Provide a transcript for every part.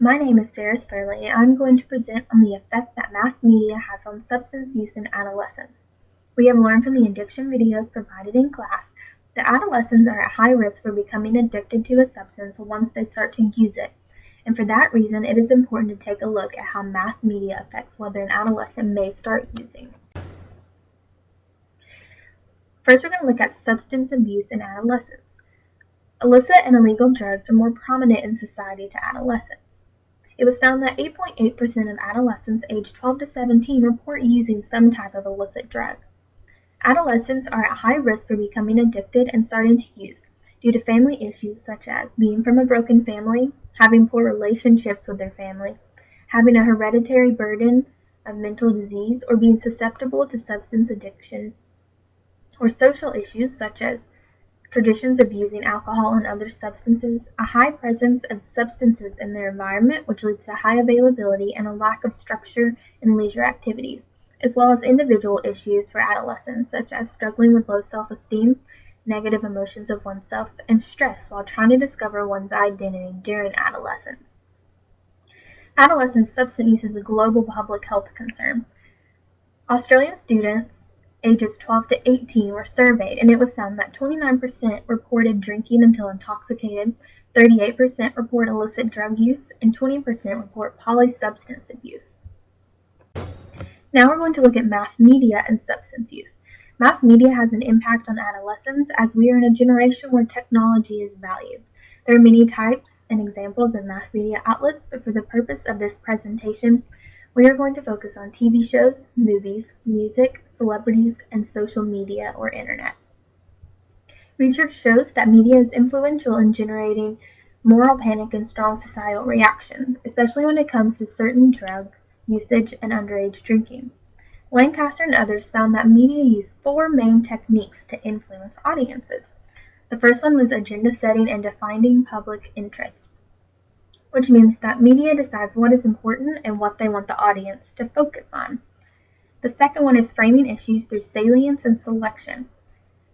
My name is Sarah Spurley, and I'm going to present on the effect that mass media has on substance use in adolescents. We have learned from the addiction videos provided in class that adolescents are at high risk for becoming addicted to a substance once they start to use it, and for that reason it is important to take a look at how mass media affects whether an adolescent may start using. First, we're going to look at substance abuse in adolescents. Illicit and illegal drugs are more prominent in society to adolescents. It was found that 8.8% of adolescents aged 12 to 17 report using some type of illicit drug. Adolescents are at high risk for becoming addicted and starting to use due to family issues such as being from a broken family, having poor relationships with their family, having a hereditary burden of mental disease, or being susceptible to substance addiction, or social issues such as traditions of using alcohol and other substances, a high presence of substances in their environment, which leads to high availability and a lack of structure in leisure activities, as well as individual issues for adolescents, such as struggling with low self-esteem, negative emotions of oneself, and stress while trying to discover one's identity during adolescence. Adolescent substance use is a global public health concern. Australian students ages 12 to 18 were surveyed, and it was found that 29% reported drinking until intoxicated, 38% report illicit drug use, and 20% report polysubstance abuse. Now we're going to look at mass media and substance use. Mass media has an impact on adolescents as we are in a generation where technology is valued. There are many types and examples of mass media outlets, but for the purpose of this presentation, we are going to focus on TV shows, movies, music, celebrities, and social media or internet. Research shows that media is influential in generating moral panic and strong societal reaction, especially when it comes to certain drug usage and underage drinking. Lancaster and others found that media used 4 main techniques to influence audiences. The first one was agenda setting and defining public interest, which means that media decides what is important and what they want the audience to focus on. The second one is framing issues through salience and selection.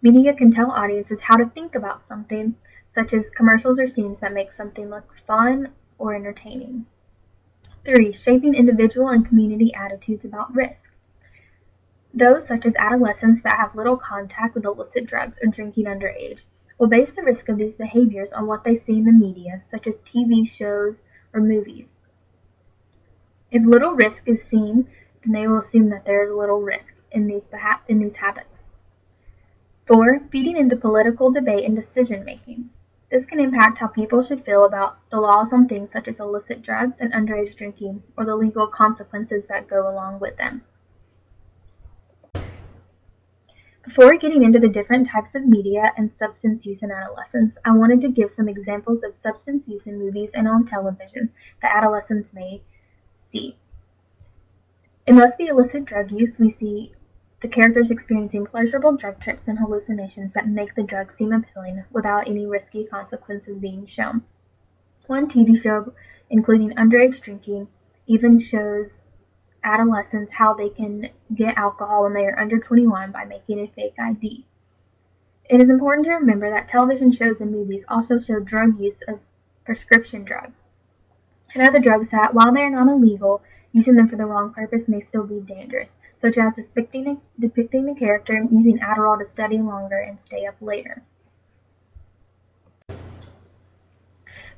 Media can tell audiences how to think about something, such as commercials or scenes that make something look fun or entertaining. 3. Shaping individual and community attitudes about risk. Those, such as adolescents that have little contact with illicit drugs or drinking underage, will base the risk of these behaviors on what they see in the media, such as TV shows or movies. If little risk is seen, then they will assume that there is little risk in these habits. 4. Feeding into political debate and decision making. This can impact how people should feel about the laws on things such as illicit drugs and underage drinking, or the legal consequences that go along with them. Before getting into the different types of media and substance use in adolescents, I wanted to give some examples of substance use in movies and on television that adolescents may see. In most of the illicit drug use, we see the characters experiencing pleasurable drug trips and hallucinations that make the drug seem appealing without any risky consequences being shown. One TV show, including underage drinking, even shows adolescents how they can get alcohol when they are under 21 by making a fake ID. It is important to remember that television shows and movies also show drug use of prescription drugs and other drugs that, while they are not illegal, using them for the wrong purpose may still be dangerous, such as depicting the character using Adderall to study longer and stay up later.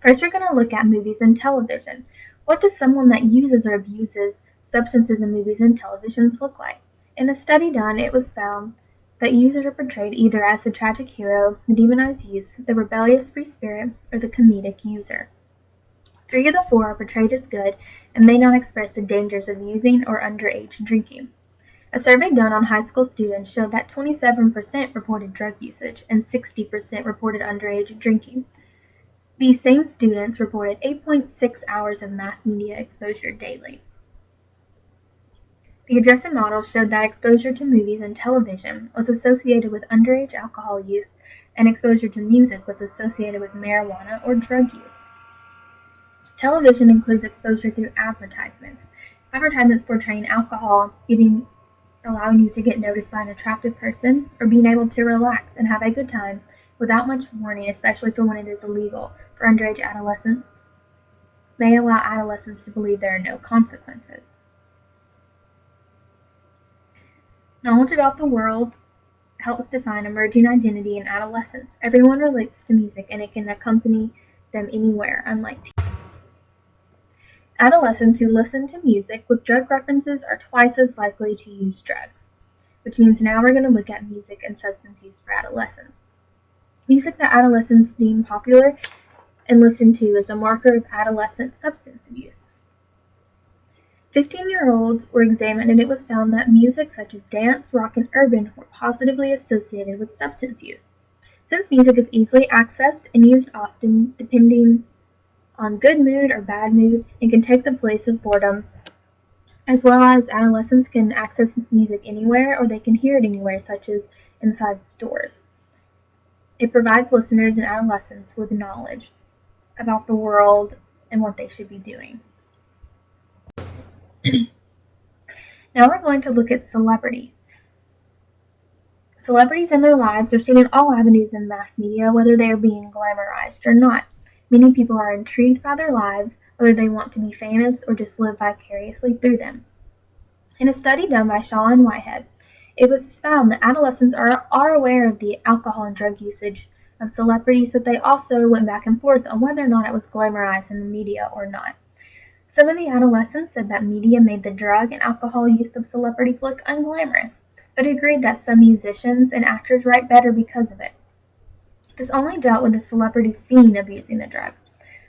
First, we're going to look at movies and television. What does someone that uses or abuses substances in movies and televisions look like? In a study done, it was found that users are portrayed either as the tragic hero, the demonized youth, the rebellious free spirit, or the comedic user. 3 of the 4 are portrayed as good and may not express the dangers of using or underage drinking. A survey done on high school students showed that 27% reported drug usage and 60% reported underage drinking. These same students reported 8.6 hours of mass media exposure daily. The adjusted model showed that exposure to movies and television was associated with underage alcohol use, and exposure to music was associated with marijuana or drug use. Television includes exposure through advertisements. Advertisements portraying alcohol, allowing you to get noticed by an attractive person, or being able to relax and have a good time without much warning, especially for when it is illegal for underage adolescents. may allow adolescents to believe there are no consequences. Knowledge about the world helps define emerging identity in adolescence. Everyone relates to music and it can accompany them anywhere, unlike teens. Adolescents who listen to music with drug references are twice as likely to use drugs, which means now we're going to look at music and substance use for adolescents. Music that adolescents deem popular and listen to is a marker of adolescent substance abuse. 15-year-olds were examined and it was found that music such as dance, rock, and urban were positively associated with substance use. Since music is easily accessed and used often depending on good mood or bad mood and can take the place of boredom, as well as adolescents can access music anywhere or they can hear it anywhere, such as inside stores. It provides listeners and adolescents with knowledge about the world and what they should be doing. Now we're going to look at celebrities. Celebrities and their lives are seen in all avenues in mass media, whether they are being glamorized or not. Many people are intrigued by their lives, whether they want to be famous or just live vicariously through them. In a study done by Shaw and Whitehead, it was found that adolescents are aware of the alcohol and drug usage of celebrities, but they also went back and forth on whether or not it was glamorized in the media or not. Some of the adolescents said that media made the drug and alcohol use of celebrities look unglamorous, but agreed that some musicians and actors write better because of it. This only dealt with the celebrities seen abusing the drug.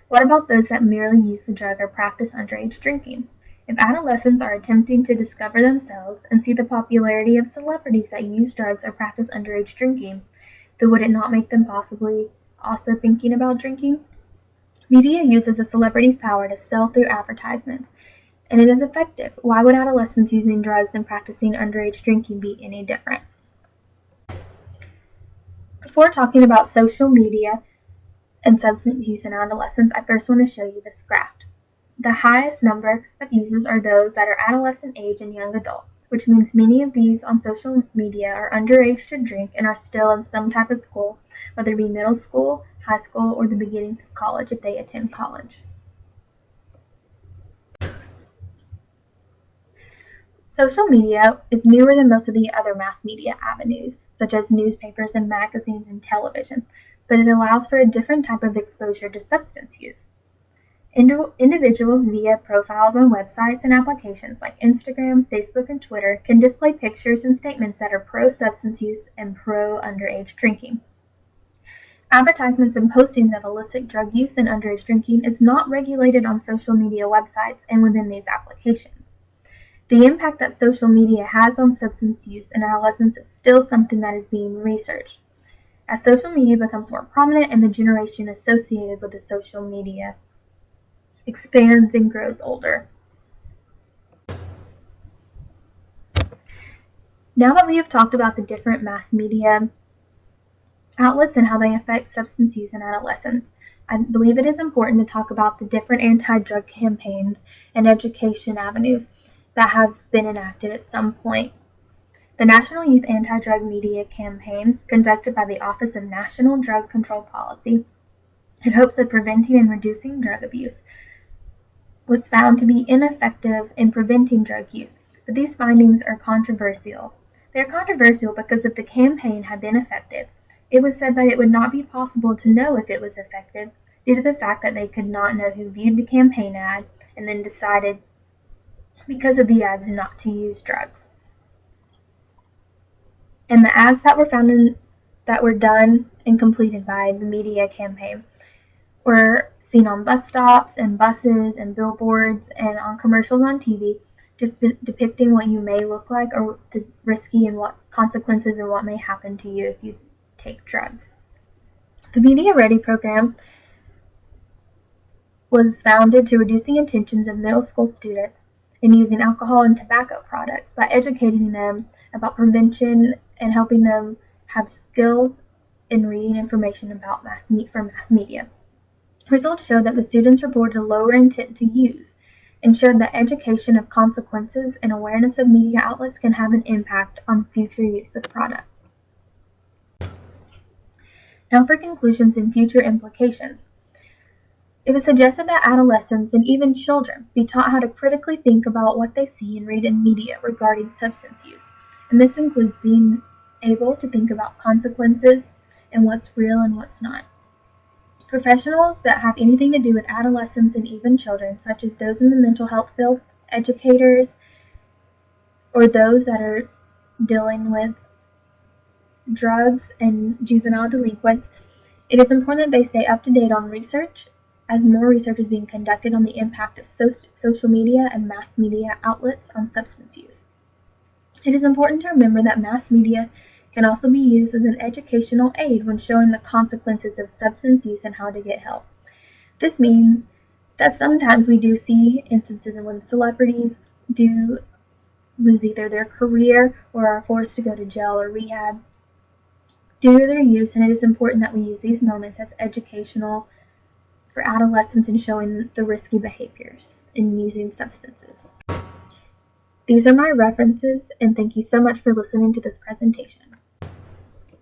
What about those that merely use the drug or practice underage drinking? If adolescents are attempting to discover themselves and see the popularity of celebrities that use drugs or practice underage drinking, then would it not make them possibly also thinking about drinking? Media uses a celebrity's power to sell through advertisements, and it is effective. Why would adolescents using drugs and practicing underage drinking be any different? Before talking about social media and substance use in adolescents, I first want to show you this graph. The highest number of users are those that are adolescent age and young adult, which means many of these on social media are underage to drink and are still in some type of school, whether it be middle school, high school, or the beginnings of college if they attend college. Social media is newer than most of the other mass media avenues, such as newspapers and magazines and television, but it allows for a different type of exposure to substance use. Individuals via profiles on websites and applications like Instagram, Facebook, and Twitter can display pictures and statements that are pro-substance use and pro-underage drinking. Advertisements and postings of illicit drug use and underage drinking is not regulated on social media websites and within these applications. The impact that social media has on substance use in adolescents is still something that is being researched. As social media becomes more prominent and the generation associated with the social media expands and grows older. Now that we have talked about the different mass media outlets and how they affect substance use in adolescents, I believe it is important to talk about the different anti-drug campaigns and education avenues that have been enacted at some point. The National Youth Anti-Drug Media Campaign, conducted by the Office of National Drug Control Policy in hopes of preventing and reducing drug abuse, was found to be ineffective in preventing drug use, but these findings are controversial. They are controversial because if the campaign had been effective, it was said that it would not be possible to know if it was effective due to the fact that they could not know who viewed the campaign ad and then decided because of the ads not to use drugs. And the ads that were done and completed by the media campaign were seen on bus stops and buses and billboards and on commercials on TV, just depicting what you may look like or the risky and what consequences and what may happen to you if you take drugs. The Media Ready program was founded to reduce the intentions of middle school students in using alcohol and tobacco products by educating them about prevention and helping them have skills in reading information about mass media. Results showed that the students reported a lower intent to use and showed that education of consequences and awareness of media outlets can have an impact on future use of products. Now for conclusions and future implications. It was suggested that adolescents and even children be taught how to critically think about what they see and read in media regarding substance use, and this includes being able to think about consequences and what's real and what's not. Professionals that have anything to do with adolescents and even children, such as those in the mental health field, educators, or those that are dealing with drugs and juvenile delinquents, it is important that they stay up to date on research, as more research is being conducted on the impact of social media and mass media outlets on substance use. It is important to remember that mass media can also be used as an educational aid when showing the consequences of substance use and how to get help. This means that sometimes we do see instances when celebrities do lose either their career or are forced to go to jail or rehab due to their use, and it is important that we use these moments as educational for adolescents in showing the risky behaviors in using substances. These are my references, and thank you so much for listening to this presentation.